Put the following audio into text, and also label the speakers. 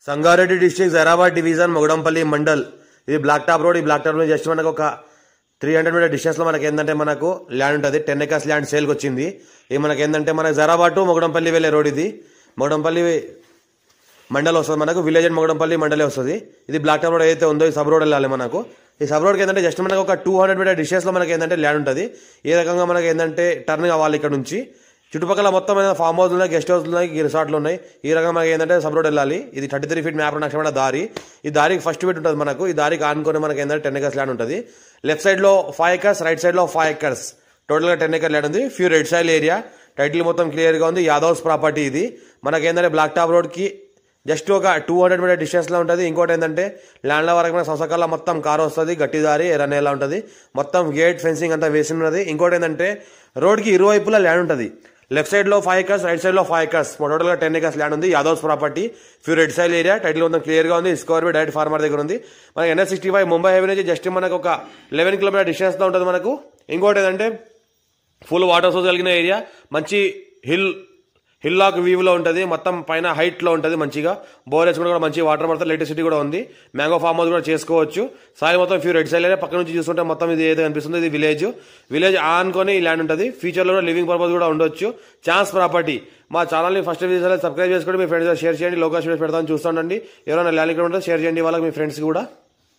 Speaker 1: Sangareddy district Zaheerabad division Mogudampally mandal. ఇది black top road. ఈ black top road just మనకు ఒక 300 మీటర్ డిస్టెన్స్ లో మనకి ఏంటంటే మనకు ల్యాండ్ ఉంటుంది. 10 acres ల్యాండ్ సేల్కి వచ్చింది. ఇది మనకి ఏంటంటే మనకు జైరాబాద్ టు మొగడంపల్లి వెళ్ళే రోడ్. ఇది మొగడంపల్లి మండల్ వస్తుంది, మనకు విలేజ్ అండ్ మొగడంపల్లి మండలే వస్తుంది. ఇది బ్లాక్ టాప్ రోడ్ ఏదైతే ఉందో ఈ సబ్ రోడ్ వెళ్ళాలి మనకు. ఈ సబ్ రోడ్కి ఏంటంటే జస్ట్ మనకు ఒక 200 మీటర్ డిస్టెన్స్ లో మనకి ఏంటంటే ల్యాండ్ ఉంటుంది. ఏ రకంగా మనకి ఏంటంటే టర్న్ కావాలి ఇక్కడ నుంచి. చుట్టుపక్కల మొత్తం ఫామ్ హౌస్ ఉన్నాయి, గెస్ట్ హౌస్ ఉన్నాయి, రిసార్ట్లు ఉన్నాయి. ఈ రకంగా మనకి ఏంటంటే సబ్ రోడ్ వెళ్ళాలి. ఇది 33 feet మ్యాప్ నక్షమైన దారి. ఈ దారికి ఫస్ట్ బిట్ ఉంటుంది మనకు. ఈ దారికి ఆనుకొని మనకి ఏంటంటే 10 acres ల్యాండ్ ఉంటుంది. లెఫ్ట్ సైడ్ లో 5 acres, రైట్ సైడ్ లో 5 acres, టోటల్ గా 10 acre ల్యాండ్ ఉంది. Few red సైల్ area. టైటిల్ మొత్తం క్లియర్ గా ఉంది. యాదవ్స్ ప్రాపర్టీ ఇది. మనకి ఏంటంటే బ్లాక్ టాప్ రోడ్ కి జస్ట్ ఒక 200 మీటర్ డిస్టెన్స్ లో ఉంటుంది. ఇంకోటి ఏంటంటే ల్యాండ్ లో వరకు మన సంవత్సరాల మొత్తం కారు వస్తుంది, గట్టి దారి ఎర్రనేలా ఉంటుంది. మొత్తం గేట్ ఫెన్సింగ్ అంతా వేసి ఉన్నది. ఇంకోటి ఏంటంటే రోడ్ కి ఇరువైపులా ల్యాండ్ ఉంటుంది. లెఫ్ట్ సైడ్ లో 5 acres, రైట్ సైడ్ లో 5 acres, టోటల్ గా 10 acres ల్యాండ్ ఉంది. Yadavs property, few red సైల్ area. Title మొత్తం క్లియర్ గా ఉంది. స్క్వేర్ బై డైరెక్ట్ ఫార్మర్ దగ్గర ఉంది. మనకి NH65 ముంబై హైవే నుంచి జస్ట్ మనకు ఒక 11 kilometer డిస్టెన్స్ లో ఉంటుంది మనకు. ఇంకోటి ఏంటంటే ఫుల్ వాటర్ సోర్స్ కలిగిన ఏరియా. మంచి హిల్ లాక్ వ్యూ లో ఉంటుంది. మొత్తం పైన హైట్ లో ఉంటుంది. మంచిగా బోర్లెస్ కూడా మంచి వాటర్ పడుతుంది. ఎలక్ట్రిసిటీ కూడా ఉంది. మ్యాంగో ఫార్మ్ హౌస్ కూడా చేసుకోవచ్చు. సాయి మొత్తం ఫ్యూ రెడ్ సైల్ ఏరియా. పక్క నుంచి చూస్తుంటే మొత్తం ఇది ఏదో కనిపిస్తుంది. ఇది విలేజ్ ఆనుకొని ఈ ల్యాండ్ ఉంటుంది. ఫ్యూచర్ లో కూడా లివింగ్ పర్పస్ కూడా ఉండొచ్చు. Chance property. మా ఛానల్ ని ఫస్ట్ సబ్స్క్రైబ్ చేసుకోండి. మీ ఫ్రెండ్స్ షేర్ చేయండి. లోకల్ స్టూడెంట్స్ పెడతామని చూస్తుండండి. ఎవరైనా ల్యాండ్ ఇక్కడ ఉంటే షేర్ చేయండి వాళ్ళకి, మీ ఫ్రెండ్స్ కూడా.